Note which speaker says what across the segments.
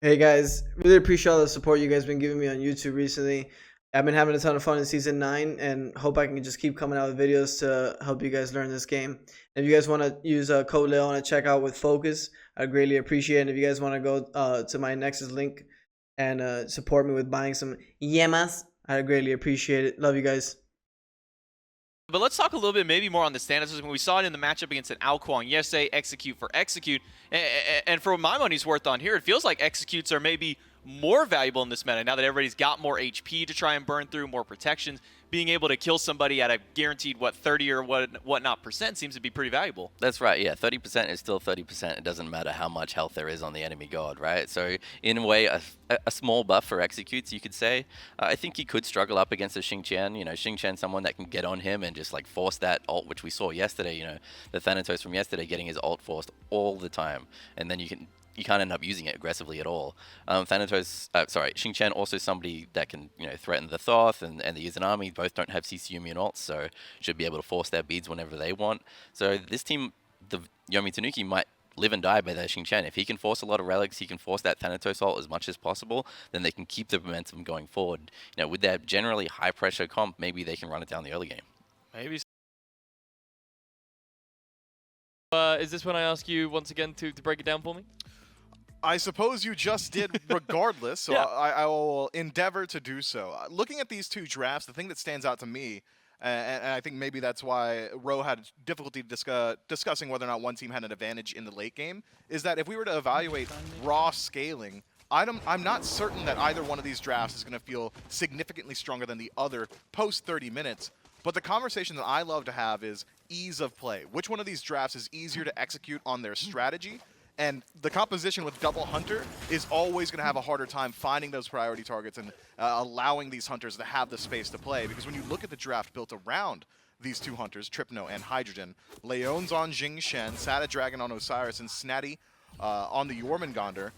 Speaker 1: Hey guys, really appreciate all the support you guys been giving me on YouTube recently. I've been having a ton of fun in season 9 and hope I can just keep coming out with videos to help you guys learn this game. If you guys want to use code Leon to check out with Focus, I'd greatly appreciate it. And if you guys want to go to my Nexus link and support me with buying some yemas, I'd greatly appreciate it. Love you guys.
Speaker 2: But let's talk a little bit maybe more on the Thanatos. When we saw it in the matchup against an Alquang yesterday, execute for execute. And for my money's worth on here, it feels like executes are maybe more valuable in this meta now that everybody's got more HP to try and burn through, more protections. Being able to kill somebody at a guaranteed, 30 or whatnot percent seems to be pretty valuable.
Speaker 3: That's right, yeah. 30% is still 30%. It doesn't matter how much health there is on the enemy god, right? So, in a way, a small buff for executes, you could say. I think he could struggle up against a Xingqian. You know, Xingqian, someone that can get on him and just, like, force that ult, which we saw yesterday, you know, the Thanatos from yesterday getting his ult forced all the time. And then you can't end up using it aggressively at all. Xingqian also somebody that can, you know, threaten the Thoth and the Izanami. Both don't have CC Yomi and ults, so should be able to force their beads whenever they want. So this team, the Yomi Tanuki, might live and die by their Xingqian. If he can force a lot of relics, he can force that Thanatos ult as much as possible, then they can keep the momentum going forward. You know, with their generally high pressure comp, maybe they can run it down the early game.
Speaker 4: Maybe. Is this when I ask you once again to break it down for me?
Speaker 5: I suppose you just did regardless, so
Speaker 4: Yeah.
Speaker 5: I will endeavor to do so. Looking at these two drafts, the thing that stands out to me, and I think maybe that's why Ro had difficulty discussing whether or not one team had an advantage in the late game, is that if we were to evaluate raw scaling, I'm not certain that either one of these drafts is going to feel significantly stronger than the other post 30 minutes. But the conversation that I love to have is ease of play. Which one of these drafts is easier to execute on their strategy? And the composition with Double Hunter is always going to have a harder time finding those priority targets and allowing these hunters to have the space to play. Because when you look at the draft built around these two hunters, Tripno and Hydrogen, Leon's on Jing Shen, Sada Dragon on Osiris, and Snatty on the Jormungandr,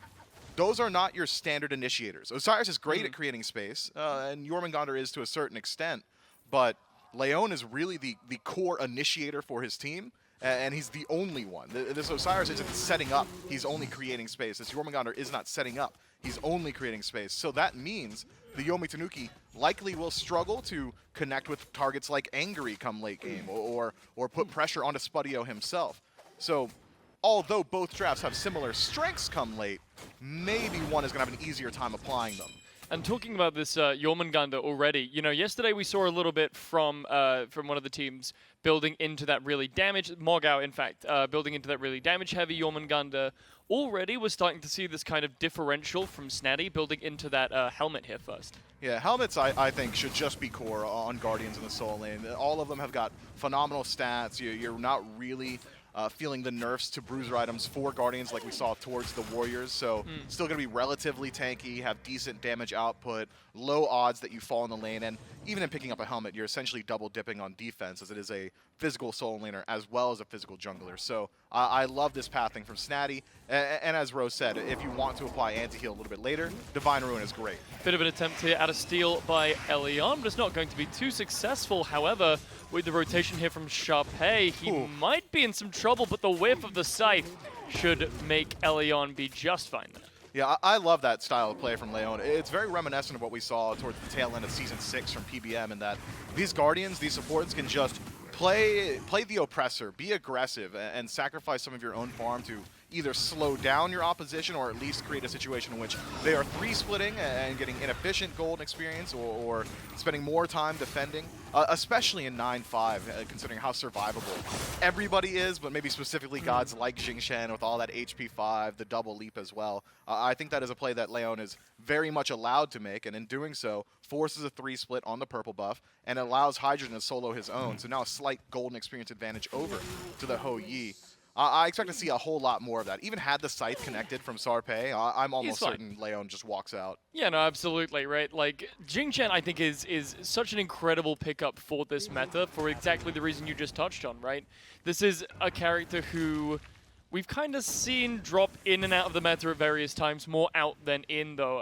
Speaker 5: those are not your standard initiators. Osiris is great at creating space, and Jormungandr is to a certain extent, but Leon is really the core initiator for his team. And he's the only one. This Osiris isn't setting up, he's only creating space. This Jormungandr is not setting up, he's only creating space. So that means the Yomi Tanuki likely will struggle to connect with targets like Angry come late game, or put pressure onto Spudio himself. So although both drafts have similar strengths come late, maybe one is going to have an easier time applying them.
Speaker 4: And talking about this Jormungandr already, you know, yesterday we saw a little bit from one of the teams building into that really Mogao, in fact, building into that really damage-heavy Jormungandr. Already we're starting to see this kind of differential from Snatty building into that helmet here first.
Speaker 5: Yeah, helmets I think should just be core on Guardians in the Soul Lane. All of them have got phenomenal stats. You're not really feeling the nerfs to bruiser items for Guardians like we saw towards the Warriors, so still going to be relatively tanky, have decent damage output, low odds that you fall in the lane, and even in picking up a helmet, you're essentially double dipping on defense as it is a physical Soul Laner as well as a physical jungler. So I love this pathing from Snatty, and as Rose said, if you want to apply anti-heal a little bit later, Divine Ruin is great.
Speaker 4: Bit of an attempt here at a steal by Elion, but it's not going to be too successful. However, with the rotation here from Sharpay, he might be in some trouble, but the whiff of the scythe should make Elion be just fine there.
Speaker 5: Yeah, I love that style of play from Leon. It's very reminiscent of what we saw towards the tail end of Season 6 from PBM, in that these Guardians, these supports can just play the oppressor, be aggressive, and sacrifice some of your own farm to either slow down your opposition or at least create a situation in which they are 3-splitting and getting inefficient gold experience, or spending more time defending, especially in 9-5, considering how survivable everybody is, but maybe specifically gods like Jing Shen with all that HP 5, the double leap as well. I think that is a play that Leon is very much allowed to make, and in doing so, forces a 3-split on the purple buff and allows Hydrogen to solo his own, so now a slight golden experience advantage over to the Ho Yi. I expect to see a whole lot more of that. Even had the scythe connected from Sharpay, I'm almost certain Leon just walks out.
Speaker 4: Yeah, no, absolutely, right? Like, Jing Chen, I think, is such an incredible pickup for this meta for exactly the reason you just touched on, right? This is a character who we've kind of seen drop in and out of the meta at various times, more out than in, though,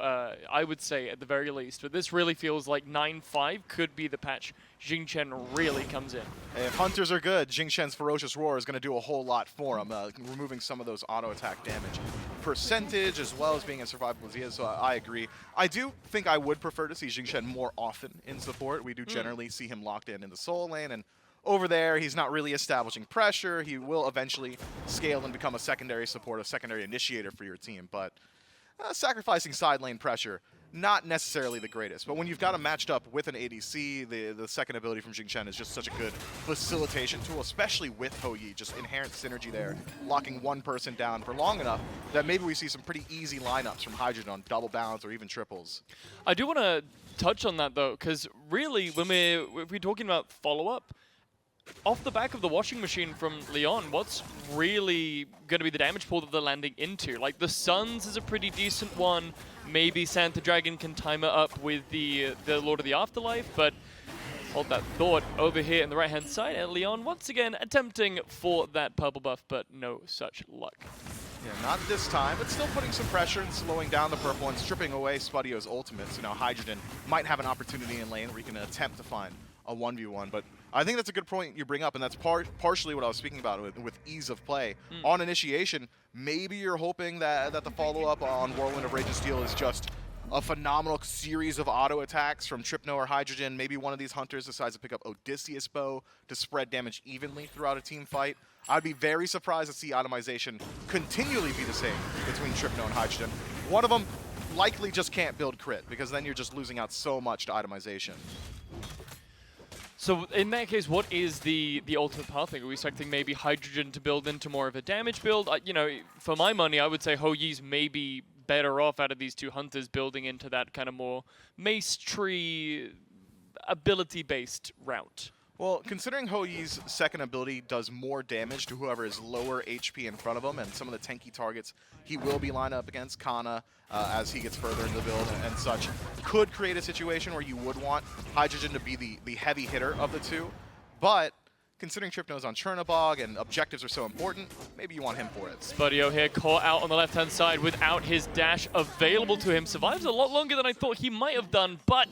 Speaker 4: I would say, at the very least. But this really feels like 9-5 could be the patch Jing Chen really comes in.
Speaker 5: If Hunters are good, Jing Shen's Ferocious Roar is going to do a whole lot for him, removing some of those auto-attack damage percentage as well as being as survivable as he is, so I agree. I do think I would prefer to see Xingchen more often in support. We do generally see him locked in the soul lane, and over there, he's not really establishing pressure. He will eventually scale and become a secondary support, a secondary initiator for your team, but sacrificing side lane pressure, not necessarily the greatest. But when you've got him matched up with an ADC, the second ability from Xingchen is just such a good facilitation tool, especially with Hou Yi. Just inherent synergy there, locking one person down for long enough that maybe we see some pretty easy lineups from Hydrogen on double bounds or even triples.
Speaker 4: I do want to touch on that, though, because really, when we're talking about follow-up, off the back of the washing machine from Leon, what's really going to be the damage pool that they're landing into? Like, the Suns is a pretty decent one. Maybe Santa Dragon can time it up with the Lord of the Afterlife, but hold that thought over here on the right-hand side. And Leon, once again, attempting for that purple buff, but no such luck.
Speaker 5: Yeah, not this time, but still putting some pressure and slowing down the purple and stripping away Spudio's ultimate. So now Hydrogen might have an opportunity in lane where he can attempt to find a 1v1, but I think that's a good point you bring up, and that's partially what I was speaking about with ease of play. On initiation, maybe you're hoping that the follow-up on Whirlwind of Rage and Steel is just a phenomenal series of auto attacks from Tripno or Hydrogen. Maybe one of these hunters decides to pick up Odysseus Bow to spread damage evenly throughout a team fight. I'd be very surprised to see Itemization continually be the same between Tripno and Hydrogen. One of them likely just can't build crit, because then you're just losing out so much to Itemization.
Speaker 4: So in that case, what is the ultimate pathing? Are we expecting maybe Hydrogen to build into more of a damage build? You know, for my money, I would say Hou Yi's maybe better off out of these two hunters building into that kind of more mace tree ability-based route.
Speaker 5: Well, considering Hou Yi's second ability does more damage to whoever is lower HP in front of him, and some of the tanky targets he will be lined up against, Kana, as he gets further into the build and such, could create a situation where you would want Hydrogen to be the heavy hitter of the two. But considering Tripno's on Chernobog and objectives are so important, maybe you want him for it.
Speaker 4: Spudio here caught out on the left-hand side without his dash available to him. Survives a lot longer than I thought he might have done, but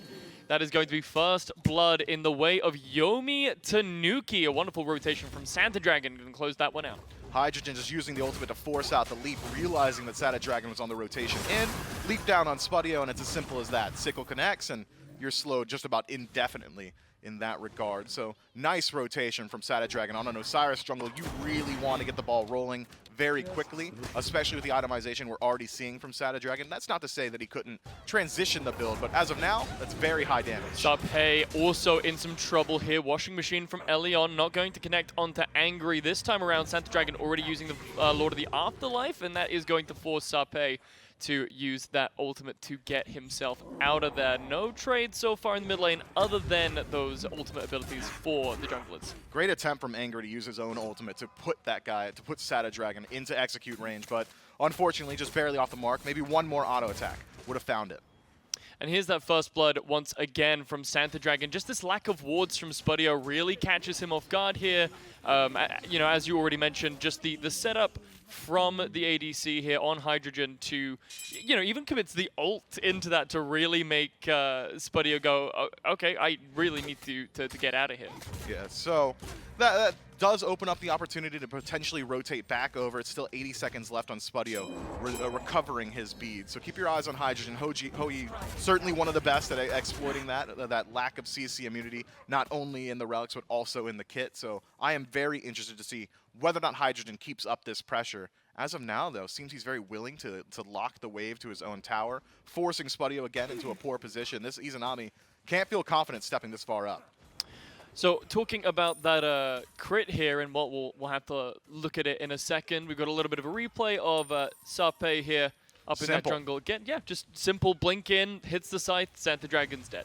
Speaker 4: that is going to be first blood in the way of Yomi Tanuki. A wonderful rotation from Santa Dragon and close that one out.
Speaker 5: Hydrogen just using the ultimate to force out the leap, realizing that Santa Dragon was on the rotation in. Leap down on Spudio, and it's as simple as that. Sickle connects, and you're slowed just about indefinitely in that regard. So nice rotation from Santa Dragon on an Osiris jungle. You really want to get the ball rolling very quickly, especially with the itemization we're already seeing from Santa Dragon. That's not to say that he couldn't transition the build, but as of now, that's very high damage.
Speaker 4: Sapé also in some trouble here. Washing machine from Elion, not going to connect onto Angry. This time around, Santa Dragon already using the Lord of the Afterlife, and that is going to force Sapé to use that ultimate to get himself out of there. No trade so far in the mid lane other than those ultimate abilities for the junglers.
Speaker 5: Great attempt from Anger to use his own ultimate to put that guy, to put Santa Dragon into execute range, but unfortunately just barely off the mark. Maybe one more auto attack would have found it.
Speaker 4: And here's that first blood once again from Santa Dragon. Just this lack of wards from Spudio really catches him off guard here. You know, as you already mentioned, just the setup from the ADC here on Hydrogen to, you know, even commits the ult into that to really make Spudio go, oh, okay, I really need to get out of here.
Speaker 5: Yeah, so that does open up the opportunity to potentially rotate back over. It's still 80 seconds left on Spudio, recovering his bead. So keep your eyes on Hydrogen. Hou Yi, certainly one of the best at exploiting that lack of CC immunity, not only in the relics, but also in the kit. So I am very interested to see whether or not Hydrogen keeps up this pressure. As of now, though, seems he's very willing to lock the wave to his own tower, forcing Spudio again into a poor position. This Izanami can't feel confident stepping this far up.
Speaker 4: So talking about that crit here, and what we'll have to look at it in a second. We've got a little bit of a replay of Sapé here up in that jungle again. Yeah, just simple blink in, hits the scythe, Santa Dragon's dead.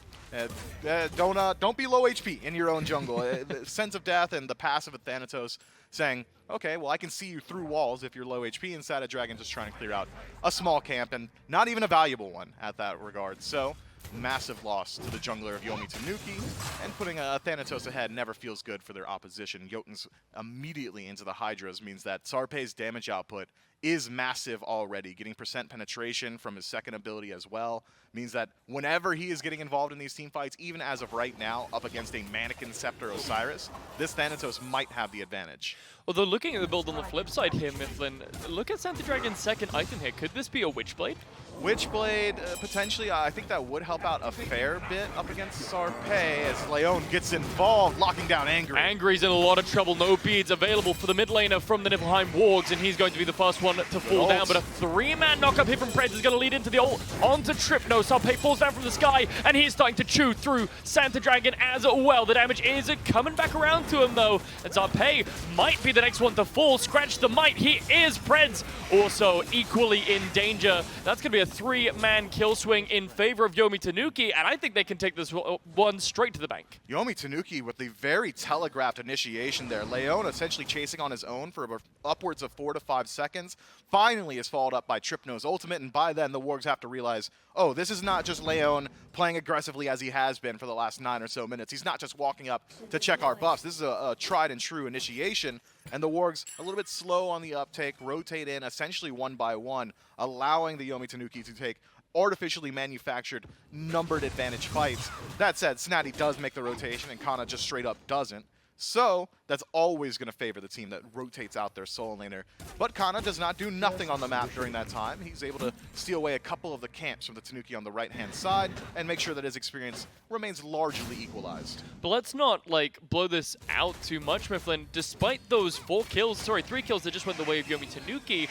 Speaker 5: Don't be low HP in your own jungle. The sense of death and the passive of Thanatos saying, okay, well I can see you through walls if you're low HP, and Santa Dragon just trying to clear out a small camp, and not even a valuable one at that regard. So massive loss to the jungler of Yomi Tanuki, and putting a Thanatos ahead never feels good for their opposition. Jotun's immediately into the Hydras means that Sarpe's damage output is massive already. Getting percent penetration from his second ability as well means that whenever he is getting involved in these team fights, even as of right now, up against a Mannequin Scepter Osiris, this Thanatos might have the advantage.
Speaker 4: Although looking at the build on the flip side here, Mifflin, look at Santa Dragon's second item here. Could this be a Witchblade?
Speaker 5: Witchblade, potentially, I think that would help out a fair bit up against Sarpé as Leon gets involved, locking down Angry.
Speaker 4: Angry's in a lot of trouble. No beads available for the mid laner from the Niflheim Wargs, and he's going to be the first one to fall down. But a 3-man knockup here from Preds is going to lead into the ult onto Tripno. Sarpé falls down from the sky, and he's starting to chew through Santa Dragon as well. The damage is coming back around to him, though, and Sarpé might be the next one to fall. Scratch the might. He is. Preds also equally in danger. That's going to be a 3-man kill swing in favor of Yomi Tanuki, and I think they can take this one straight to the bank.
Speaker 5: Yomi Tanuki with the very telegraphed initiation there. Leon essentially chasing on his own for upwards of 4 to 5 seconds. Finally is followed up by Tripno's ultimate, and by then the Wargs have to realize, oh, this is not just Leon playing aggressively as he has been for the last 9 or so minutes. He's not just walking up to check our buffs. This is a tried and true initiation, and the Wargs a little bit slow on the uptake, rotate in essentially one by one, allowing the Yomi Tanuki to take artificially manufactured numbered advantage fights. That said, Snatty does make the rotation and Kana just straight up doesn't. So that's always going to favor the team that rotates out their solo laner. But Kana does not do nothing on the map during that time. He's able to steal away a couple of the camps from the Tanuki on the right-hand side and make sure that his experience remains largely equalized.
Speaker 4: But let's not blow this out too much, Mifflin. Despite those 3 kills that just went the way of Yomi Tanuki, you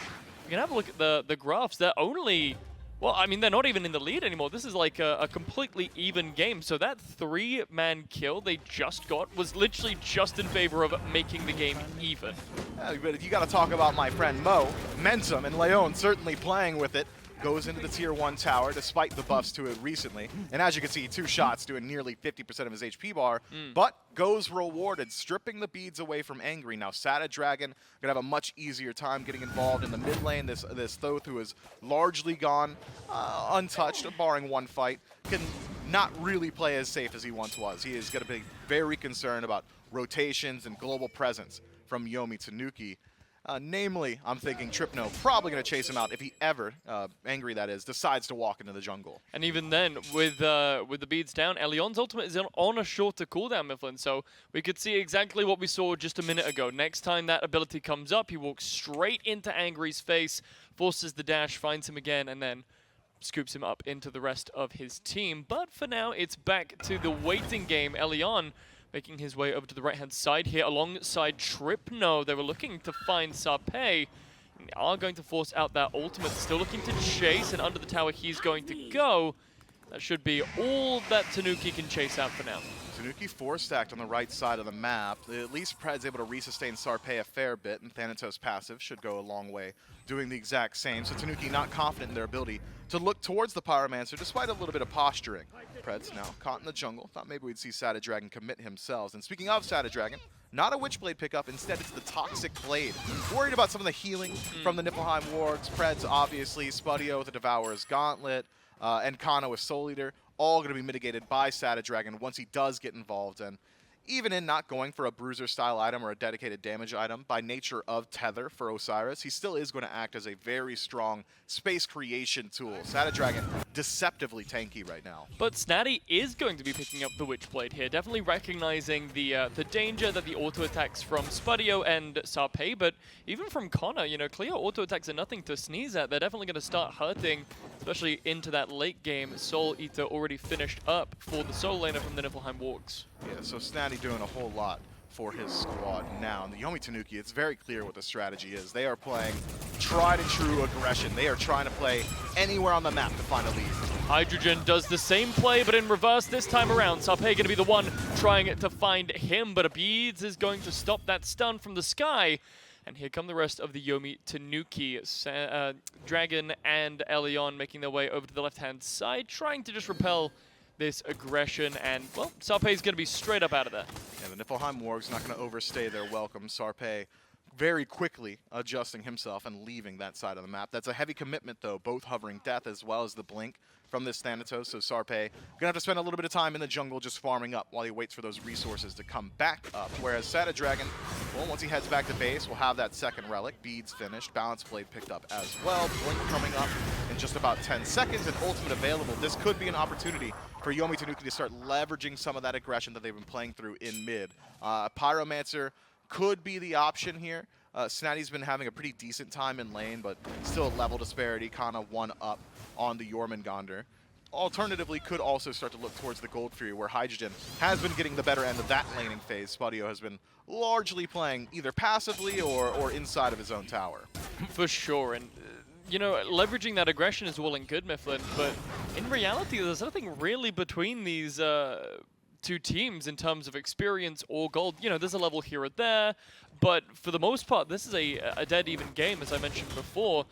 Speaker 4: can have a look at the graphs. They're only... Well, I mean, they're not even in the lead anymore. This is like a completely even game. So that 3-man kill they just got was literally just in favor of making the game even.
Speaker 5: But you got to talk about my friend Mo. Mentum and Leon certainly playing with it. Goes into the tier 1 tower despite the buffs to it recently. And as you can see, 2 shots doing nearly 50% of his HP bar, but goes rewarded, stripping the beads away from Angry. Now Sata Dragon gonna have a much easier time getting involved in the mid lane. This Thoth, who is largely gone untouched, barring one fight, can not really play as safe as he once was. He is gonna be very concerned about rotations and global presence from Yomi Tanuki. Namely, I'm thinking Tripno probably going to chase him out if he ever, Angry that is, decides to walk into the jungle.
Speaker 4: And even then, with the beads down, Elion's ultimate is on a shorter cooldown, Mifflin, so we could see exactly what we saw just a minute ago. Next time that ability comes up, he walks straight into Angry's face, forces the dash, finds him again, and then scoops him up into the rest of his team. But for now, it's back to the waiting game. Elion making his way over to the right-hand side here alongside Tripno. They were looking to find Sarpé. They are going to force out that ultimate. Still looking to chase, and under the tower he's going to go. That should be all that Tanuki can chase out for now.
Speaker 5: Tanuki 4-stacked on the right side of the map. At least Pred's able to resustain Sarpé a fair bit, and Thanatos passive should go a long way doing the exact same. So Tanuki not confident in their ability to look towards the Pyromancer despite a little bit of posturing. Pred's now caught in the jungle. Thought maybe we'd see Sata Dragon commit himself. And speaking of Sata Dragon, not a Witchblade pickup, instead it's the Toxic Blade. Worried about some of the healing from the Niflheim Wargs. Pred's obviously, Spudio with the Devourer's Gauntlet, and Kana with Soul Eater, all going to be mitigated by Sata Dragon once he does get involved. And even in not going for a bruiser-style item or a dedicated damage item, by nature of Tether for Osiris, he still is going to act as a very strong space creation tool. Sata Dragon, deceptively tanky right now.
Speaker 4: But Snatty is going to be picking up the Witchblade here, definitely recognizing the danger that the auto-attacks from Spudio and Sarpé, but even from Connor, you know, clear auto-attacks are nothing to sneeze at. They're definitely going to start hurting, especially into that late game. Soul Eater already finished up for the solo laner from the Niflheim Wargs.
Speaker 5: Yeah, so Snatty doing a whole lot for his squad now. And the Yomi Tanuki, it's very clear what the strategy is. They are playing tried and true aggression. They are trying to play anywhere on the map to find a lead.
Speaker 4: Hydrogen does the same play, but in reverse this time around. Sarpé going to be the one trying to find him, but a Beads is going to stop that stun from the sky. And here come the rest of the Yomi Tanuki. Dragon and Elion making their way over to the left-hand side, trying to just repel this aggression, and, well, Sarpé's going to be straight up out of there.
Speaker 5: Yeah, the Niflheim Wargs not going to overstay their welcome. Sarpé very quickly adjusting himself and leaving that side of the map. That's a heavy commitment, though, both hovering death as well as the blink from this Thanatos. So Sarpe gonna have to spend a little bit of time in the jungle just farming up while he waits for those resources to come back up. Whereas Sada Dragon, well, once he heads back to base, will have that second relic. Beads finished, Balance Blade picked up as well. Blink coming up in just about 10 seconds, and Ultimate available. This could be an opportunity for Yomi Tanuki to start leveraging some of that aggression that they've been playing through in mid. Pyromancer could be the option here. Snatty's been having a pretty decent time in lane, but still a level disparity, kind of one up on the Jormungandr. Alternatively, could also start to look towards the Gold Fury, where Hydrogen has been getting the better end of that laning phase. Spadio has been largely playing either passively or inside of his own tower.
Speaker 4: For sure, and you know, leveraging that aggression is well and good, Mifflin, but in reality, there's nothing really between these two teams in terms of experience or gold. You know, there's a level here or there, but for the most part, this is a dead even game, as I mentioned before.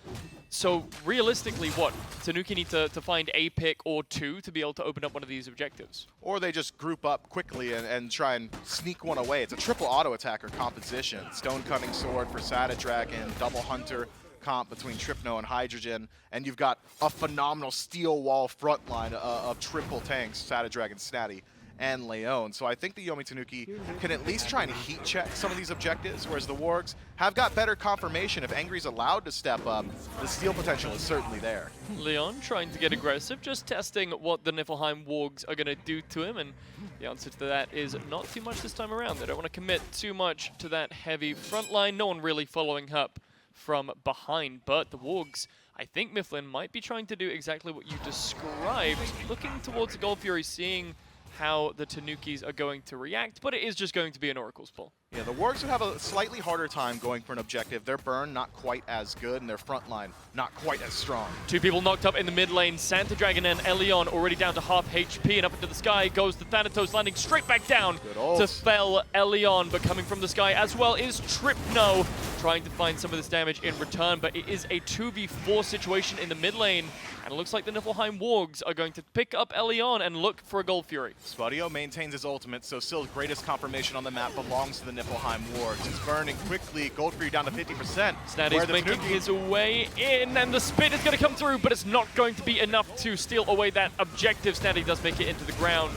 Speaker 4: So realistically, what? Tanuki need to find a pick or two to be able to open up one of these objectives.
Speaker 5: Or they just group up quickly and try and sneak one away. It's a triple auto attacker composition. Stone Cutting Sword for Sada Dragon, Double Hunter comp between Tripno and Hydrogen, and you've got a phenomenal steel wall front line of triple tanks, Sada Dragon, Snatty, and Leon. So I think the Yomi Tanuki can at least try and heat check some of these objectives, whereas the Wargs have got better confirmation. If Angry's allowed to step up, the steal potential is certainly there.
Speaker 4: Leon trying to get aggressive, just testing what the Niflheim Wargs are going to do to him, and the answer to that is not too much this time around. They don't want to commit too much to that heavy front line. No one really following up from behind, but the Wargs, I think Mifflin might be trying to do exactly what you described, looking towards the Gold Fury, seeing how the Tanukis are going to react, but it is just going to be an Oracle's pull.
Speaker 5: Yeah, the Wargs would have a slightly harder time going for an objective. Their burn not quite as good, and their front line not quite as strong.
Speaker 4: Two people knocked up in the mid lane. Santa Dragon and Elion already down to half HP, and up into the sky goes the Thanatos, landing straight back down to fell Elion. But coming from the sky as well is Tripno, trying to find some of this damage in return, but it is a 2v4 situation in the mid lane, and it looks like the Niflheim Wargs are going to pick up Elion and look for a Gold Fury.
Speaker 5: Spadio maintains his ultimate, so still the greatest confirmation on the map belongs to the Niflheim Wargs. It's burning quickly, Gold Fury down to 50%.
Speaker 4: Snatty's making his way in, and the spit is going to come through, but it's not going to be enough to steal away that objective. Snatty does make it into the ground,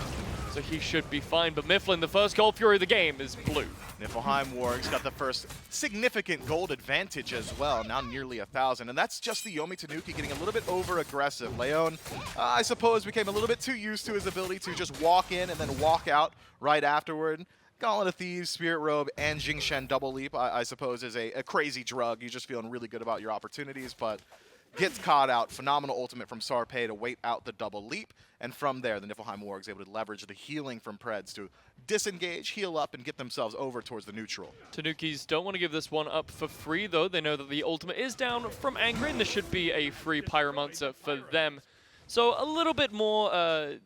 Speaker 4: so he should be fine. But Mifflin, the first Gold Fury of the game, is blue.
Speaker 5: Niflheim Wargs got the first significant gold advantage as well, now nearly 1,000. And that's just the Yomi Tanuki getting a little bit over-aggressive. Leon, I suppose, became a little bit too used to his ability to just walk in and then walk out right afterward. Gauntlet of Thieves, Spirit Robe, and Jingshen Double Leap, I suppose, is a crazy drug. You're just feeling really good about your opportunities, but gets caught out. Phenomenal ultimate from Sarpe to wait out the double leap. And from there, the Niflheim Wargs able to leverage the healing from Preds to disengage, heal up, and get themselves over towards the neutral.
Speaker 4: Tanukis don't want to give this one up for free, though. They know that the ultimate is down from Angry, and this should be a free Pyromancer for them. So a little bit more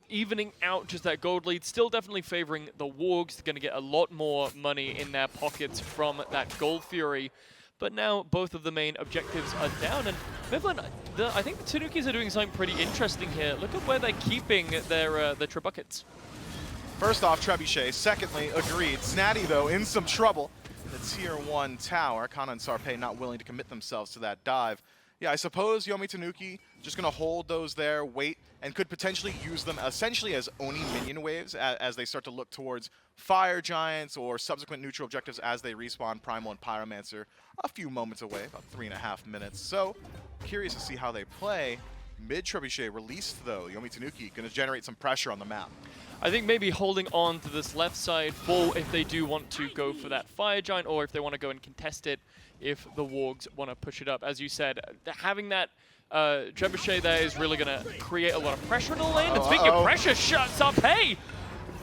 Speaker 4: evening out just that gold lead. Still definitely favoring the Wargs. They're going to get a lot more money in their pockets from that Gold Fury. But now both of the main objectives are down. And Mifflin, I think the Tanukis are doing something pretty interesting here. Look at where they're keeping their Trebuchets.
Speaker 5: First off, Trebuchet. Secondly, agreed. Snatty, though, in some trouble. The Tier 1 tower. Kana and Sarpe not willing to commit themselves to that dive. Yeah, I suppose Yomi Tanuki just going to hold those there, wait, and could potentially use them essentially as Oni minion waves as they start to look towards Fire Giants or subsequent neutral objectives as they respawn Primal and Pyromancer a few moments away, about 3.5 minutes. So, curious to see how they play. Mid-Trebuchet released, though. Yomi Tanuki going to generate some pressure on the map.
Speaker 4: I think maybe holding on to this left side for if they do want to go for that Fire Giant, or if they want to go and contest it if the Wargs want to push it up. As you said, having that Trebuchet there is really going to create a lot of pressure in the lane. And speaking of pressure, shuts up. Hey,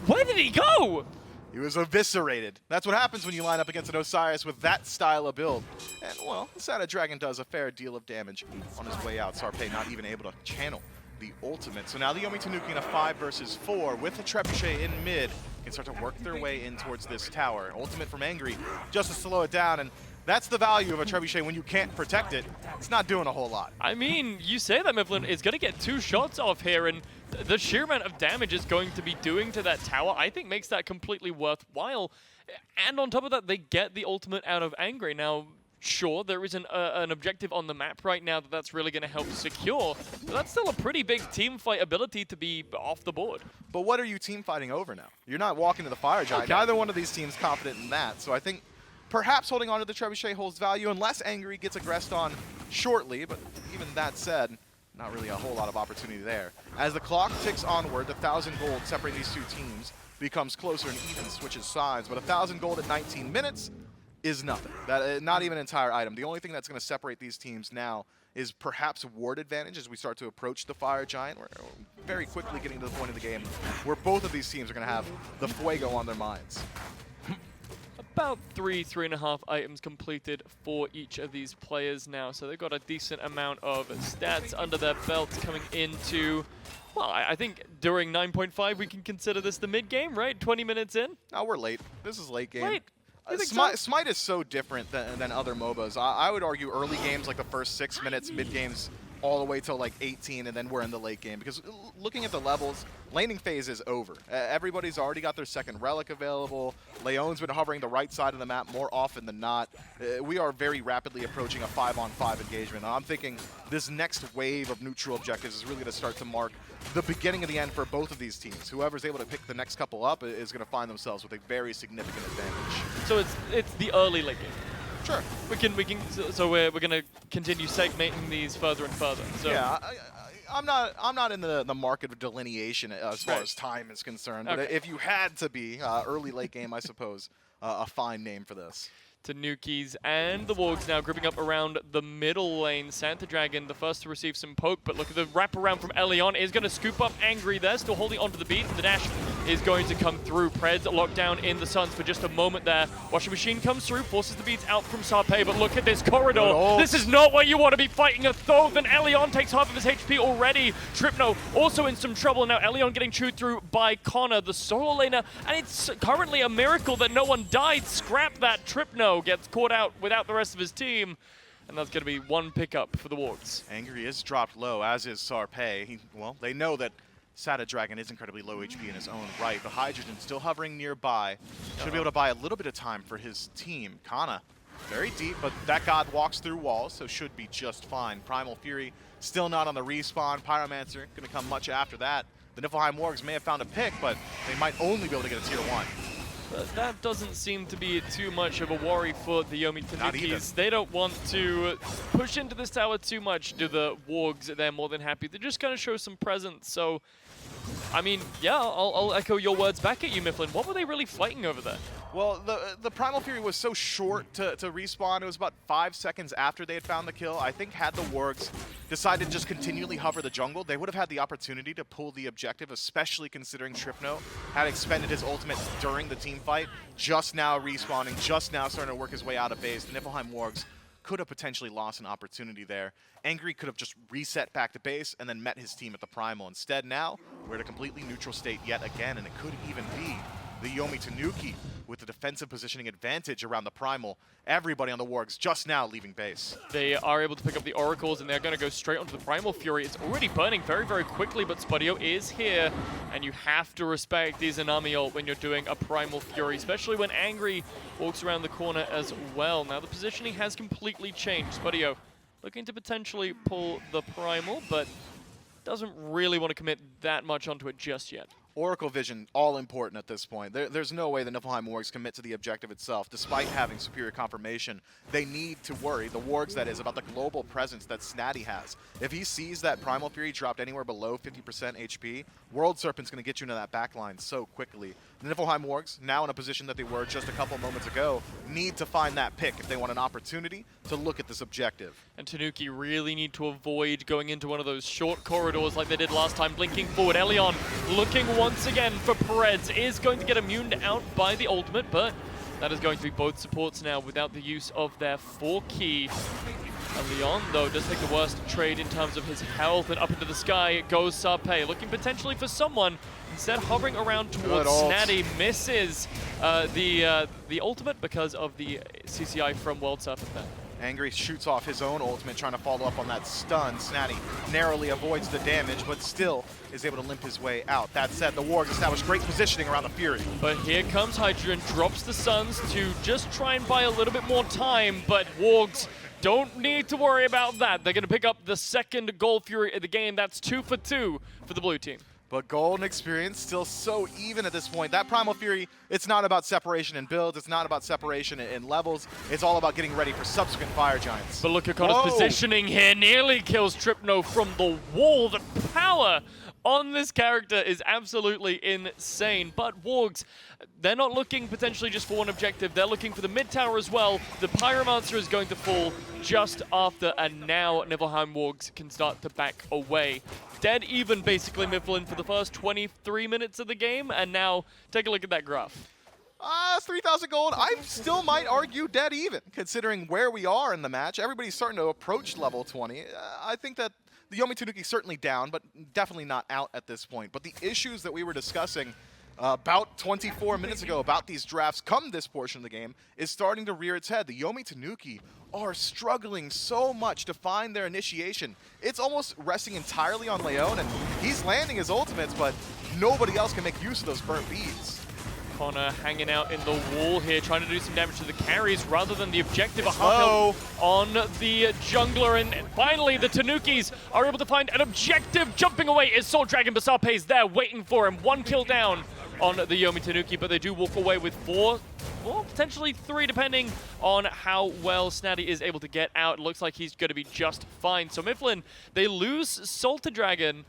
Speaker 4: where did he go?
Speaker 5: He was eviscerated. That's what happens when you line up against an Osiris with that style of build. And, well, the Sada Dragon does a fair deal of damage on his way out. Sarpe not even able to channel the ultimate. So now the Yomi Tanuki in a 5 versus 4 with the Trebuchet in mid can start to work their way in towards this tower. Ultimate from Angry just to slow it down, and that's the value of a Trebuchet when you can't protect it. It's not doing a whole lot.
Speaker 4: I mean, you say that Mifflin is going to get 2 shots off here, and the sheer amount of damage is going to be doing to that tower, I think makes that completely worthwhile. And on top of that, they get the ultimate out of Angry. Now, sure, there isn't an objective on the map right now that's really going to help secure, but that's still a pretty big team fight ability to be off the board.
Speaker 5: But what are you team fighting over now? You're not walking to the Fire Giant.
Speaker 4: Okay.
Speaker 5: Neither one of these teams confident in that. So I think perhaps holding on to the Trebuchet holds value unless Angry gets aggressed on shortly. But even that said, not really a whole lot of opportunity there. As the clock ticks onward, the 1,000 gold separating these two teams becomes closer and even switches sides. But 1,000 gold at 19 minutes is nothing. Not even an entire item. The only thing that's going to separate these teams now is perhaps ward advantage as we start to approach the Fire Giant. We're very quickly getting to the point of the game where both of these teams are going to have the Fuego on their minds.
Speaker 4: About 3.5 items completed for each of these players now, so they've got a decent amount of stats under their belts coming into, well, I think during 9.5 we can consider this the mid-game, right? 20 minutes in?
Speaker 5: No, we're late. This is late game.
Speaker 4: Late? You think
Speaker 5: Smite,
Speaker 4: so?
Speaker 5: Smite is so different than other MOBAs. I would argue early games, like the first 6 minutes, mid games all the way till like 18, and then we're in the late game. Because looking at the levels, laning phase is over. Everybody's already got their second relic available. Leon's been hovering the right side of the map more often than not. We are very rapidly approaching a 5-on-5 engagement. I'm thinking this next wave of neutral objectives is really going to start to mark the beginning of the end for both of these teams. Whoever's able to pick the next couple up is going to find themselves with a very significant advantage.
Speaker 4: So it's the early late game.
Speaker 5: Sure.
Speaker 4: So we're gonna continue segmenting these further and further. So
Speaker 5: Yeah, I'm not in the market of delineation as far
Speaker 4: Right.
Speaker 5: as time is concerned. But
Speaker 4: Okay.
Speaker 5: if you had to be early late game, I suppose a fine name for this.
Speaker 4: Tanukis and the Wargs now gripping up around the middle lane. Santa Dragon, the first to receive some poke, but look at the wraparound from Elion, is going to scoop up Angry there, still holding onto the beat. The dash is going to come through. Preds locked down in the Suns for just a moment there. Washing Machine comes through, forces the beats out from Sarpei, but look at this corridor.
Speaker 5: Good
Speaker 4: This is not what you want to be fighting a Thoth, and Elion takes half of his HP already. Tripno also in some trouble now. Elion getting chewed through by Connor, the solo laner, and it's currently a miracle that no one died. Scrap that. Tripno gets caught out without the rest of his team, and that's going to be one pickup for the Wargs.
Speaker 5: Angry is dropped low, as is Sarpei. Well, they know that Santa Dragon is incredibly low HP in his own right, but Hydrogen still hovering nearby. Should be able to buy a little bit of time for his team. Kana, very deep, but that god walks through walls, so should be just fine. Primal Fury still not on the respawn. Pyromancer going to come much after that. The Niflheim Wargs may have found a pick, but they might only be able to get a tier 1.
Speaker 4: But that doesn't seem to be too much of a worry for the Yomi
Speaker 5: Not even.
Speaker 4: Tanukis. They don't want to push into this tower too much, do the Wargs. They're more than happy. They're just going to show some presence. So, I mean, yeah, I'll echo your words back at you, Mifflin. What were they really fighting over there?
Speaker 5: Well, the Primal Fury was so short to respawn. It was about 5 seconds after they had found the kill. I think had the Wargs decided to just continually hover the jungle, they would have had the opportunity to pull the objective, especially considering Tripno had expended his ultimate during the team fight, just now respawning, just now starting to work his way out of base. The Niflheim Wargs could have potentially lost an opportunity there. Angry could have just reset back to base and then met his team at the Primal. Instead now, we're at a completely neutral state yet again, and it could even be the Yomi Tanuki with the defensive positioning advantage around the Primal. Everybody on the Wargs just now leaving base.
Speaker 4: They are able to pick up the Oracles, and they're going to go straight onto the Primal Fury. It's already burning very, very quickly, but Spodio is here, and you have to respect the Izanami ult when you're doing a Primal Fury, especially when Angry walks around the corner as well. Now, the positioning has completely changed. Spodio looking to potentially pull the Primal, but doesn't really want to commit that much onto it just yet.
Speaker 5: Oracle Vision, all important at this point. There's no way the Niflheim Wargs commit to the objective itself. Despite having superior confirmation, they need to worry, the Wargs that is, about the global presence that Snatty has. If he sees that Primal Fury dropped anywhere below 50% HP, World Serpent's going to get you into that backline so quickly. The Niflheim Wargs, now in a position that they were just a couple moments ago, need to find that pick if they want an opportunity to look at this objective.
Speaker 4: And Tanuki really need to avoid going into one of those short corridors like they did last time, blinking forward. Elion looking once again for Preds, is going to get immuned out by the ultimate, but that is going to be both supports now without the use of their 4-key. Elion, though, does take the worst trade in terms of his health, and up into the sky goes Sarpei, looking potentially for someone. Instead, hovering around towards Snatty, misses the ultimate because of the CCI from World Serpent there.
Speaker 5: Angry shoots off his own ultimate, trying to follow up on that stun. Snatty narrowly avoids the damage, but still is able to limp his way out. That said, the Wargs established great positioning around the Fury.
Speaker 4: But here comes Hydrogen, drops the Suns to just try and buy a little bit more time, but Wargs don't need to worry about that. They're going to pick up the second Gold Fury of the game. That's 2 for 2 for the blue team.
Speaker 5: But Golden Experience still so even at this point. That Primal Fury, it's not about separation in builds. It's not about separation in levels. It's all about getting ready for subsequent Fire Giants.
Speaker 4: But look at Connor's positioning here. Nearly kills Tripno from the wall. The power on this character is absolutely insane. But Wargs, they're not looking potentially just for one objective. They're looking for the mid tower as well. The Pyromancer is going to fall just after, and now Niflheim Wargs can start to back away. Dead even, basically, Mifflin, for the first 23 minutes of the game, and now take a look at that graph.
Speaker 5: 3,000 gold. I still might argue dead even, considering where we are in the match. Everybody's starting to approach level 20. I think that the Yomi Tanuki certainly down, but definitely not out at this point. But the issues that we were discussing about 24 minutes ago about these drafts come this portion of the game is starting to rear its head. The Yomi Tanuki are struggling so much to find their initiation. It's almost resting entirely on Leon, and he's landing his ultimates, but nobody else can make use of those burnt beads.
Speaker 4: Connor hanging out in the wall here, trying to do some damage to the carries rather than the objective. A half health on the jungler, and finally the Tanukis are able to find an objective. Jumping away is Soul Dragon. Basape's there waiting for him. 1 kill down on the Yomi Tanuki, but they do walk away with 4, or potentially 3, depending on how well Snatty is able to get out. It looks like he's going to be just fine. So Mifflin, they lose Soul Dragon,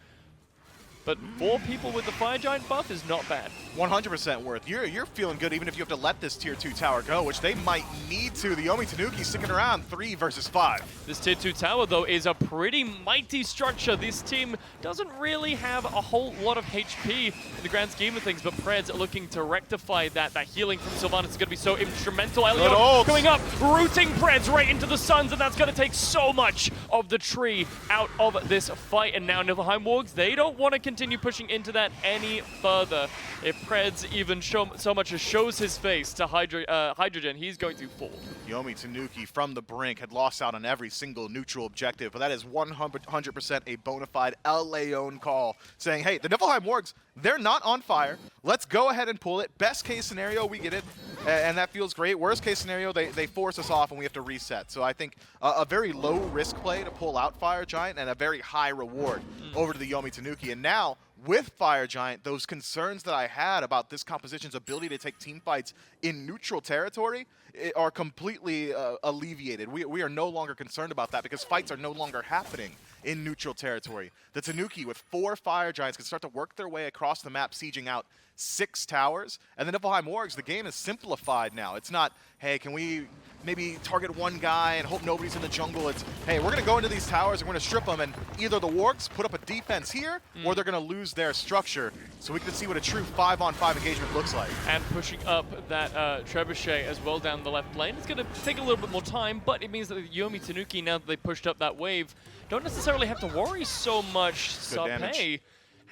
Speaker 4: but 4 people with the Fire Giant buff is not bad.
Speaker 5: 100% worth. You're feeling good even if you have to let this tier 2 tower go, which they might need to. The Yomi Tanuki sticking around 3 versus 5.
Speaker 4: This tier 2 tower, though, is a pretty mighty structure. This team doesn't really have a whole lot of HP in the grand scheme of things, but Pred's looking to rectify that. That healing from Sylvanas is going to be so instrumental. Elliot coming up, rooting Preds right into the Suns, and that's going to take so much of the tree out of this fight. And now Niflheim Wargs, they don't want to continue pushing into that any further. If Preds even so much as shows his face to Hydrogen, he's going to fall.
Speaker 5: Yomi Tanuki from the brink had lost out on every single neutral objective, but that is 100% a bona fide El Leon call, saying, hey, the Niflheim Wargs, they're not on fire. Let's go ahead and pull it. Best case scenario, we get it, and that feels great. Worst case scenario, they force us off and we have to reset. So I think a very low risk play to pull out Fire Giant and a very high reward over to the Yomi Tanuki. And now, with Fire Giant, those concerns that I had about this composition's ability to take team fights in neutral territory are completely alleviated. We are no longer concerned about that because fights are no longer happening in neutral territory. The Tanuki with 4 Fire Giants can start to work their way across the map, sieging out 6 towers. And the Niflheim Wargs, the game is simplified now. It's not, hey, can we maybe target one guy and hope nobody's in the jungle? It's, hey, we're going to go into these towers and we're going to strip them, and either the Wargs put up a defense here or they're going to lose their structure. So we can see what a true 5-on-5 engagement looks like.
Speaker 4: And pushing up that Trebuchet as well down the left lane. It's going to take a little bit more time, but it means that the Yomi Tanuki, now that they pushed up that wave, don't necessarily have to worry so much. Sape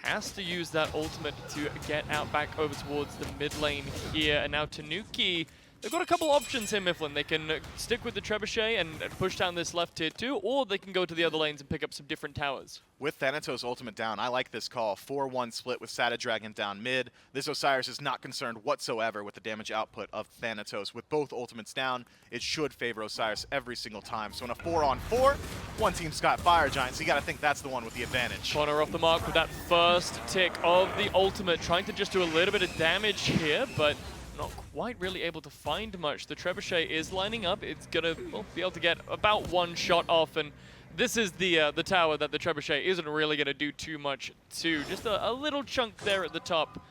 Speaker 4: has to use that ultimate to get out back over towards the mid lane here. And now Tanuki, they've got a couple options here, Mifflin. They can stick with the Trebuchet and push down this left tier 2, or they can go to the other lanes and pick up some different towers.
Speaker 5: With Thanatos ultimate down, I like this call. 4-1 split with Sada Dragon down mid. This Osiris is not concerned whatsoever with the damage output of Thanatos. With both ultimates down, it should favor Osiris every single time. So in a 4-on-4, one team's got Fire Giant, so you got to think that's the one with the advantage.
Speaker 4: Connor off the mark with that first tick of the ultimate, trying to just do a little bit of damage here, but not quite really able to find much. The Trebuchet is lining up. It's going to be able to get about 1 shot off, and this is the tower that the Trebuchet isn't really going to do too much to. Just a little chunk there at the top.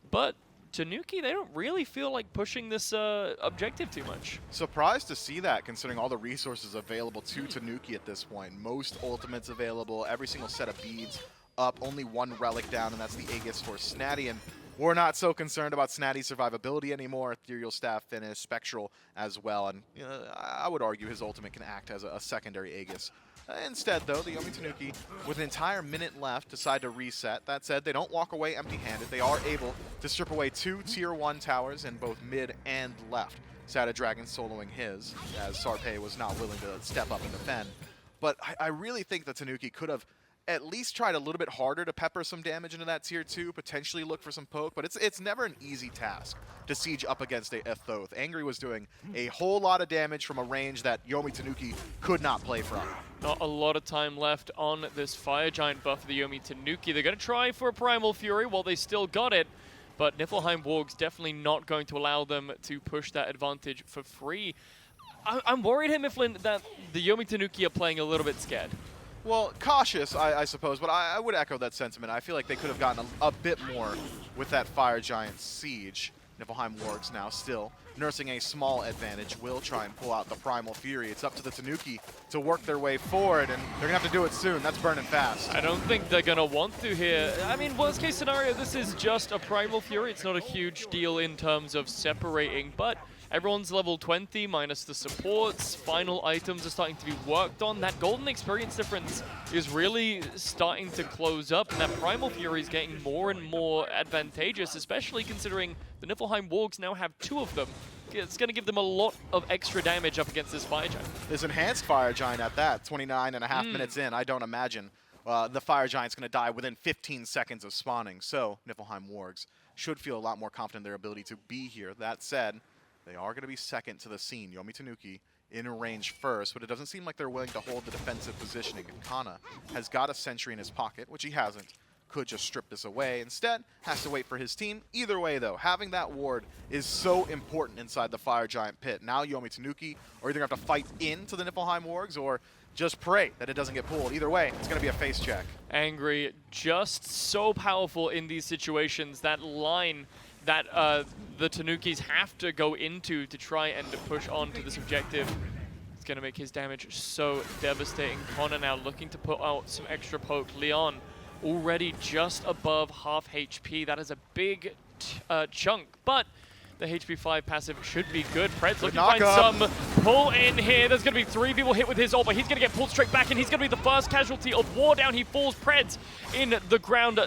Speaker 4: But Tanuki, they don't really feel like pushing this objective too much.
Speaker 5: Surprised to see that, considering all the resources available to Tanuki at this point. Most ultimates available, every single set of beads up, only 1 relic down, and that's the Aegis for Snatty. And we're not so concerned about Snatty's survivability anymore. Ethereal Staff finish, Spectral as well, and I would argue his ultimate can act as a secondary Aegis. Instead, though, the Yomi Tanuki, with an entire minute left, decide to reset. That said, they don't walk away empty-handed. They are able to strip away 2 tier 1 towers in both mid and left. Sada Dragon soloing his, as Sarpei was not willing to step up and defend. But I really think that Tanuki could have at least tried a little bit harder to pepper some damage into that tier 2, potentially look for some poke, but it's never an easy task to siege up against a Thoth. Angry was doing a whole lot of damage from a range that Yomi Tanuki could not play from.
Speaker 4: Not a lot of time left on this Fire Giant buff for the Yomi Tanuki. They're going to try for a Primal Fury while they still got it, but Niflheim Wargs definitely not going to allow them to push that advantage for free. I'm worried here, Mifflin, that the Yomi Tanuki are playing a little bit scared.
Speaker 5: Well, cautious, I suppose, but I would echo that sentiment. I feel like they could have gotten a bit more with that Fire Giant siege. Niflheim Wargs now still nursing a small advantage, will try and pull out the Primal Fury. It's up to the Tanuki to work their way forward, and they're going to have to do it soon. That's burning fast.
Speaker 4: I don't think they're going to want to here. I mean, worst case scenario, this is just a Primal Fury. It's not a huge deal in terms of separating, but everyone's level 20 minus the supports. Final items are starting to be worked on. That golden experience difference is really starting to close up, and that Primal Fury is getting more and more advantageous, especially considering the Niflheim Wargs now have 2 of them. It's going to give them a lot of extra damage up against this Fire Giant.
Speaker 5: This enhanced Fire Giant at that, 29.5 minutes in. I don't imagine the Fire Giant's going to die within 15 seconds of spawning. So Niflheim Wargs should feel a lot more confident in their ability to be here. That said, they are going to be second to the scene. Yomi Tanuki in range first, but it doesn't seem like they're willing to hold the defensive positioning. And Kana has got a sentry in his pocket, which he hasn't. Could just strip this away. Instead, has to wait for his team. Either way, though, having that ward is so important inside the Fire Giant pit. Now Yomi Tanuki are either going to have to fight into the Niflheim Wargs or just pray that it doesn't get pulled. Either way, it's going to be a face check.
Speaker 4: Angry, just so powerful in these situations. That line that the Tanukis have to go into to try and push on to this objective. It's going to make his damage so devastating. Connor now looking to put out some extra poke. Leon already just above half HP. That is a big chunk, but the HP 5 passive should be good. Pred's looking to find some pull in here. There's going to be 3 people hit with his ult, but he's going to get pulled straight back, and he's going to be the first casualty of War Down. He falls. Pred's in the ground.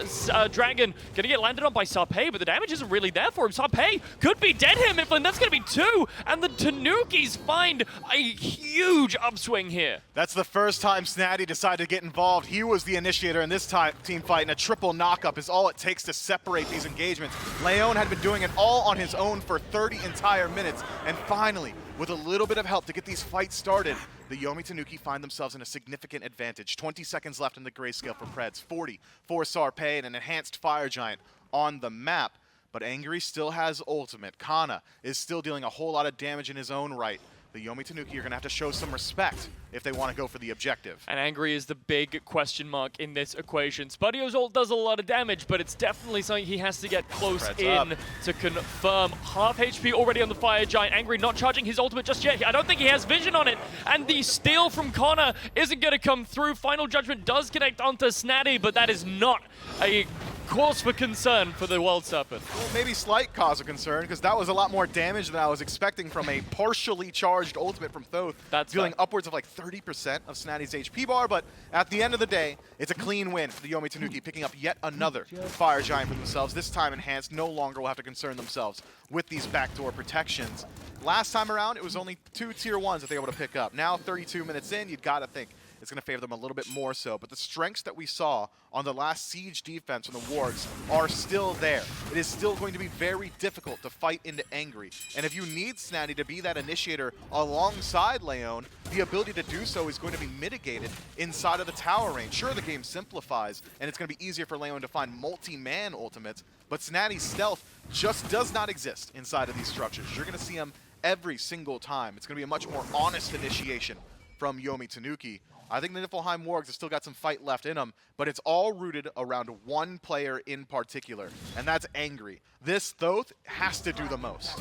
Speaker 4: Dragon going to get landed on by Sarpei, but the damage isn't really there for him. Sarpei could be dead here, Mifflin. That's going to be 2, and the Tanukis find a huge upswing here.
Speaker 5: That's the first time Snaddy decided to get involved. He was the initiator in this team fight, and a triple knockup is all it takes to separate these engagements. Leon had been doing it all on his own for 30 entire minutes, and finally, with a little bit of help to get these fights started, the Yomi Tanuki find themselves in a significant advantage. 20 seconds left in the grayscale for Preds, 40 for Sarpei, and an enhanced Fire Giant on the map. But Angry still has ultimate. Kana is still dealing a whole lot of damage in his own right. The Yomi Tanuki are going to have to show some respect if they want to go for the objective.
Speaker 4: And Angry is the big question mark in this equation. Spudio's ult does a lot of damage, but it's definitely something he has to get close in to confirm. Half HP already on the Fire Giant. Angry not charging his ultimate just yet. I don't think he has vision on it. And the steal from Connor isn't going to come through. Final Judgment does connect onto Snaddy, but that is not a cause for concern for the World Serpent.
Speaker 5: Well, maybe slight cause of concern, because that was a lot more damage than I was expecting from a partially charged ultimate from Thoth.
Speaker 4: That's
Speaker 5: dealing upwards of like 30% of Snaddy's HP bar, but at the end of the day, it's a clean win for the Yomi Tanuki, picking up yet another Fire Giant for themselves. This time enhanced, no longer will have to concern themselves with these backdoor protections. Last time around, it was only 2 tier 1s that they were able to pick up. Now, 32 minutes in, you've got to think it's going to favor them a little bit more so. But the strengths that we saw on the last siege defense from the Wargs are still there. It is still going to be very difficult to fight into Angry. And if you need Snaddy to be that initiator alongside Leon, the ability to do so is going to be mitigated inside of the tower range. Sure, the game simplifies, and it's going to be easier for Leon to find multi-man ultimates, but Snaddy's stealth just does not exist inside of these structures. You're going to see him every single time. It's going to be a much more honest initiation from Yomi Tanuki. I think the Niflheim Wargs have still got some fight left in them, but it's all rooted around one player in particular, and that's Angry. This Thoth has to do the most.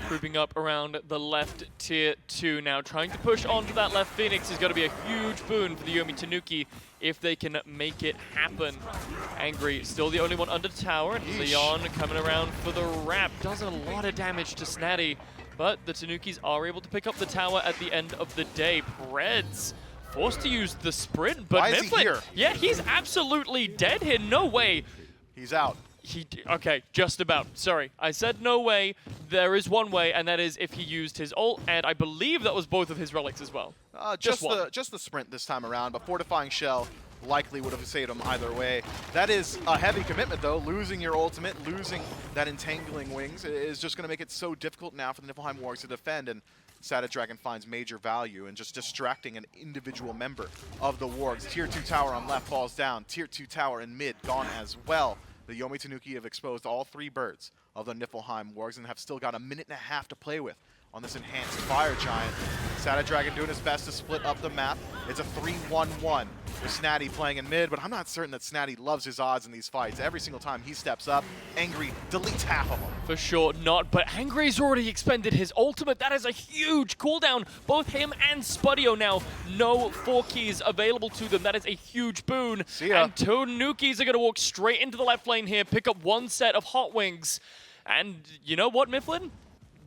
Speaker 4: Grouping up around the left tier 2 now, trying to push onto that left Phoenix is going to be a huge boon for the Yomi Tanuki if they can make it happen. Angry still the only one under the tower, and Leon coming around for the wrap. Does a lot of damage to Snaddy, but the Tanukis are able to pick up the tower at the end of the day. Preds forced to use the sprint, but
Speaker 5: why is he here?
Speaker 4: Yeah, he's absolutely dead here. No way.
Speaker 5: He's out.
Speaker 4: Okay, just about. Sorry, I said no way. There is one way, and that is if he used his ult, and I believe that was both of his relics as well.
Speaker 5: Just the sprint this time around, but Fortifying Shell likely would have saved him either way. That is a heavy commitment, though. Losing your ultimate, losing that Entangling Wings is just going to make it so difficult now for the Niflheim Wargs to defend, and Dragon finds major value in just distracting an individual member of the Wargs. Tier 2 tower on left falls down. Tier 2 tower in mid gone as well. The Yomi Tanuki have exposed all 3 birds of the Niflheim Wargs and have still got a minute and a half to play with on this enhanced Fire Giant. Dragon doing his best to split up the map. It's a 3-1-1 with Snatty playing in mid, but I'm not certain that Snatty loves his odds in these fights. Every single time he steps up, Angry deletes half of them.
Speaker 4: For sure not, but Angry's already expended his ultimate. That is a huge cooldown. Both him and Spudio now, no 4 keys available to them. That is a huge boon.
Speaker 5: See ya.
Speaker 4: And Tanukis are going to walk straight into the left lane here, pick up 1 set of Hot Wings. And you know what, Mifflin?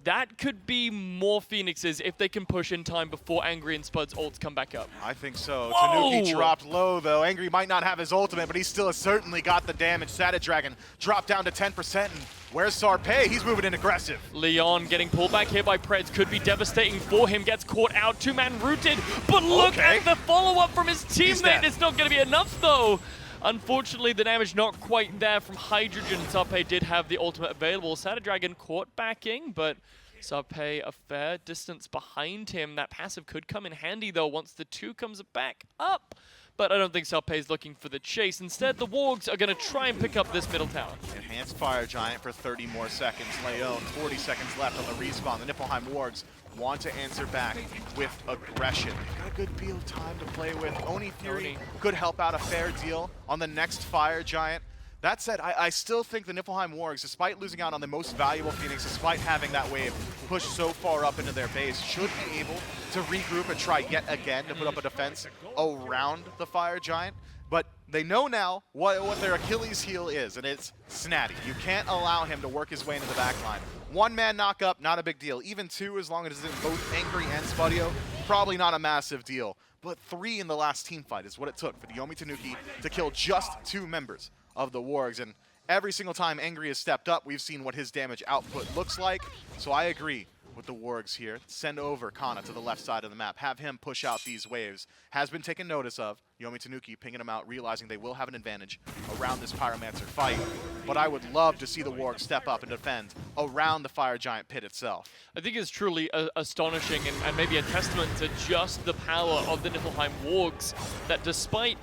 Speaker 4: That could be more Phoenixes if they can push in time before Angry and Spud's ults come back up.
Speaker 5: I think so.
Speaker 4: Whoa!
Speaker 5: Tanuki dropped low, though. Angry might not have his ultimate, but he still has certainly got the damage. Dragon dropped down to 10%, and where's Sarpei? He's moving in aggressive.
Speaker 4: Leon getting pulled back here by Preds could be devastating for him. Gets caught out, 2-man rooted, but look at the follow-up from his teammate. It's not going to be enough, though. Unfortunately, the damage not quite there from Hydrogen. Sarpei did have the ultimate available. Dragon caught backing, but Sarpei a fair distance behind him. That passive could come in handy, though, once the 2 comes back up. But I don't think Sarpei's looking for the chase. Instead, the Wargs are going to try and pick up this middle tower.
Speaker 5: Enhanced Fire Giant for 30 more seconds. Leon, 40 seconds left on the respawn. The Niflheim Wargs want to answer back with aggression. Got a good deal of time to play with. Oni Fury could help out a fair deal on the next Fire Giant. That said, I still think the Niflheim Wargs, despite losing out on the most valuable Phoenix, despite having that wave pushed so far up into their base, should be able to regroup and try yet again to put up a defense around the Fire Giant. But they know now what their Achilles heel is, and it's Snatty. You can't allow him to work his way into the backline. 1-man knock up, not a big deal. Even 2, as long as it's in both Angry and Spudio, probably not a massive deal. But 3 in the last team fight is what it took for the Yomi Tanuki to kill just 2 members of the Wargs, and every single time Angry has stepped up, we've seen what his damage output looks like. So I agree with the Wargs here. Send over Kana to the left side of the map. Have him push out these waves. Has been taken notice of. Yomi Tanuki pinging him out, realizing they will have an advantage around this Pyromancer fight. But I would love to see the Wargs step up and defend around the Fire Giant pit itself.
Speaker 4: I think it's truly astonishing and maybe a testament to just the power of the Niflheim Wargs, that despite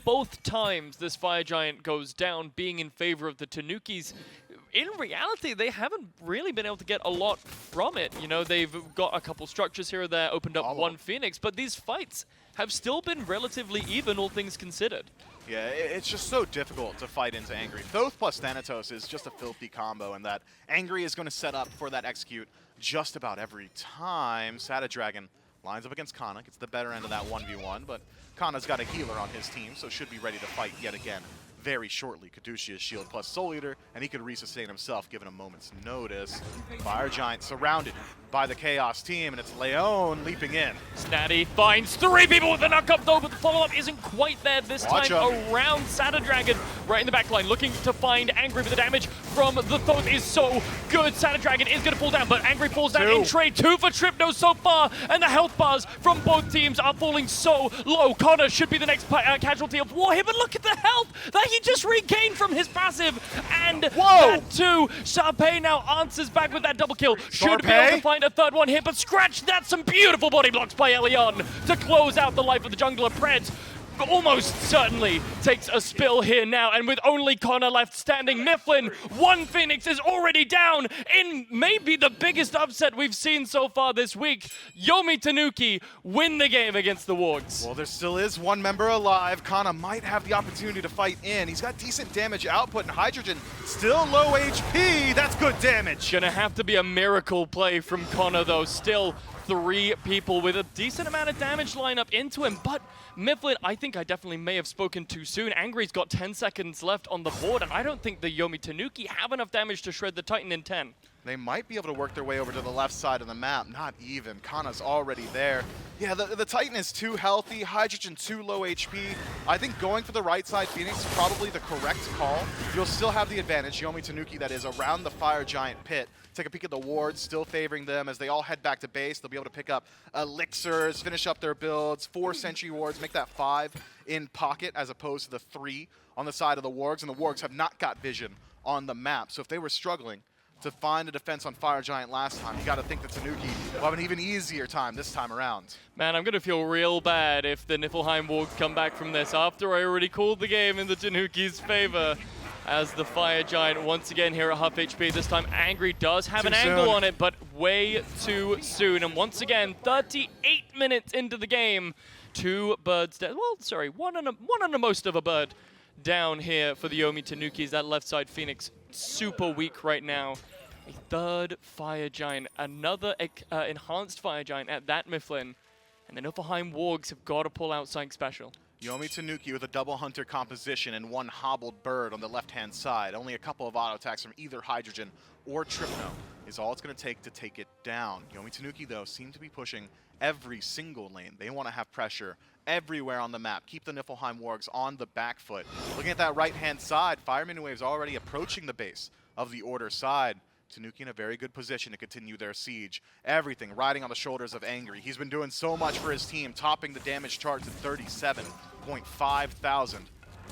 Speaker 4: both times this Fire Giant goes down being in favor of the Tanukis, in reality, they haven't really been able to get a lot from it. You know, they've got a couple structures here or there, opened up 1 Phoenix, but these fights have still been relatively even, all things considered.
Speaker 5: Yeah, it's just so difficult to fight into Angry. Thoth plus Thanatos is just a filthy combo, and that Angry is going to set up for that execute just about every time. Dragon lines up against Kana, gets the better end of that 1v1, but Kana's got a healer on his team, so should be ready to fight yet again very shortly. Kadushia's shield plus Soul Eater, and he could resustain himself given a moment's notice. Fire Giant surrounded by the Chaos team, and it's Leon leaping in.
Speaker 4: Snatty finds 3 people with the knock-up though, but the follow-up isn't quite there this time around Dragon. Right in the backline, looking to find Angry, but the damage from the Thoth is so good. Dragon is going to fall down, but Angry falls down in trade. 2 for Tripno so far, and the health bars from both teams are falling so low. Connor should be the next casualty of war here, but look at the health that he just regained from his passive, and that too. Sarpei now answers back with that double kill. Should be able to find a 3rd one here, but scratch that. Some beautiful body blocks by Elion to close out the life of the jungler. Preds almost certainly takes a spill here now, and with only Connor left standing, Niflheim, 1 Phoenix is already down in maybe the biggest upset we've seen so far this week. Yomi Tanuki win the game against the Wargs.
Speaker 5: Well, there still is 1 member alive. Kana might have the opportunity to fight in. He's got decent damage output, and Hydrogen still low HP. That's good damage.
Speaker 4: Gonna have to be a miracle play from Connor, though. Still 3 people with a decent amount of damage lineup into him, but Mifflin, I think I definitely may have spoken too soon. Angry's got 10 seconds left on the board, and I don't think the Yomi Tanuki have enough damage to shred the Titan in 10.
Speaker 5: They might be able to work their way over to the left side of the map. Not even. Kana's already there. Yeah, the Titan is too healthy. Hydrogen too low HP. I think going for the right side Phoenix is probably the correct call. You'll still have the advantage. Yomi Tanuki, that is, around the Fire Giant pit. Take a peek at the wards, still favoring them as they all head back to base. They'll be able to pick up elixirs, finish up their builds, 4 sentry wards, make that 5 in pocket as opposed to the 3 on the side of the Wargs. And the Wargs have not got vision on the map. So if they were struggling to find a defense on Fire Giant last time, you got to think that Tanuki will have an even easier time this time around.
Speaker 4: Man, I'm going to feel real bad if the Niflheim Wargs come back from this after I already called the game in the Tanuki's favor. As the Fire Giant once again here at half HP. This time Angry does have an angle on it, but way too soon. And once again, 38 minutes into the game, 2 birds dead. Well, sorry, one and a most of a bird down here for the Yomi Tanukis. That left side Phoenix super weak right now. A third Fire Giant, another enhanced Fire Giant at that Mifflin. And the Niflheim Wargs have got to pull out something special.
Speaker 5: Yomi Tanuki with a double hunter composition and 1 hobbled bird on the left-hand side. Only a couple of auto attacks from either Hydrogen or Tripno is all it's going to take it down. Yomi Tanuki, though, seem to be pushing every single lane. They want to have pressure everywhere on the map. Keep the Niflheim Wargs on the back foot. Looking at that right-hand side, Fireman Wave's already approaching the base of the Order side. Tanuki in a very good position to continue their siege. Everything riding on the shoulders of Angry. He's been doing so much for his team, topping the damage charts at 37.5 thousand.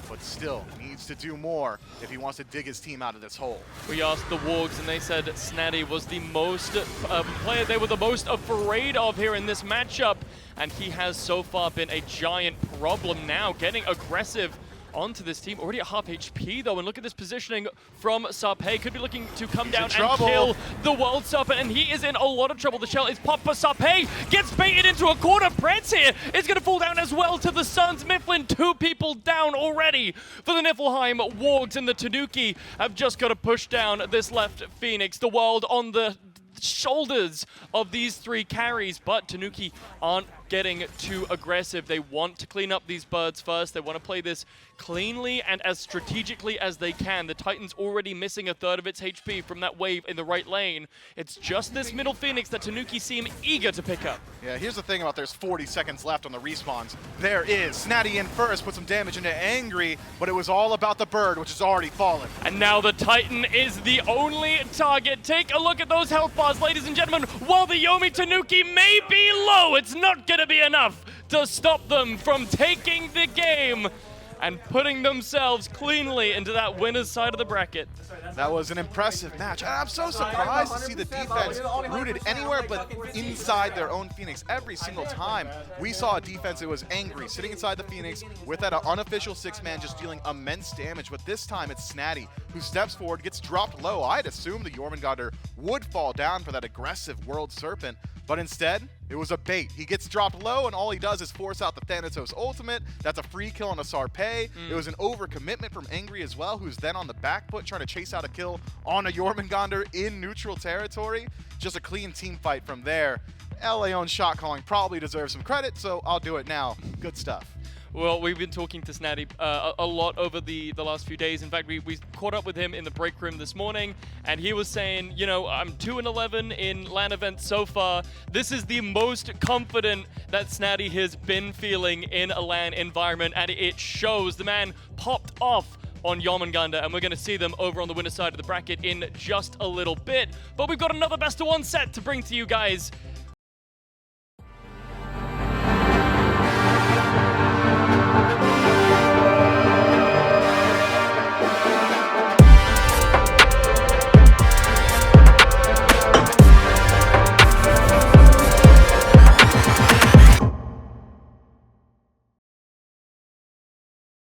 Speaker 5: But still needs to do more if he wants to dig his team out of this hole.
Speaker 4: We asked the Wargs and they said Snaddy was the most player they were the most afraid of here in this matchup. And he has so far been a giant problem now, getting aggressive onto this team. Already at half HP though, and look at this positioning from Sarpei. Could be looking to come down and kill the World Serpent, and he is in a lot of trouble. The shell is popped, but Sarpei gets baited into a corner. Prance here is going to fall down as well to the Suns. Mifflin, 2 people down already for the Niflheim Wargs, and the Tanuki have just got to push down this left Phoenix. The world on the shoulders of these 3 carries, but Tanuki aren't getting too aggressive. They want to clean up these birds first. They want to play this cleanly and as strategically as they can. The Titan's already missing a third of its HP from that wave in the right lane. It's just this middle Phoenix that Tanuki seem eager to pick up.
Speaker 5: Yeah, here's the thing about there's 40 seconds left on the respawns. There is Snaddy in first, put some damage into Angry, but it was all about the bird, which has already fallen.
Speaker 4: And now the Titan is the only target. Take a look at those health bars, ladies and gentlemen. While the Yomi Tanuki may be low, it's not going to be enough to stop them from taking the game and putting themselves cleanly into that winner's side of the bracket.
Speaker 5: That was an impressive match. And I'm so surprised to see the defense rooted anywhere but inside their own Phoenix. Every single time we saw a defense, it was Angry, sitting inside the Phoenix with that unofficial 6-man just dealing immense damage. But this time it's Snaddy who steps forward, gets dropped low. I'd assume the Jormungandr would fall down for that aggressive World Serpent. But instead, it was a bait. He gets dropped low, and all he does is force out the Thanatos ultimate. That's a free kill on a Sarpei. It was an overcommitment from Angry as well, who's then on the back foot trying to chase out a kill on a Jormungandr in neutral territory. Just a clean team fight from there. LAO's shot calling probably deserves some credit, so I'll do it now. Good stuff.
Speaker 4: Well, we've been talking to Snaddy a lot over the last few days. In fact, we caught up with him in the break room this morning, and he was saying, you know, I'm 2-11 in LAN events so far. This is the most confident that Snaddy has been feeling in a LAN environment, and it shows. The man popped off on Jormungandr, and we're going to see them over on the winner side of the bracket in just a little bit. But we've got another best of 1 set to bring to you guys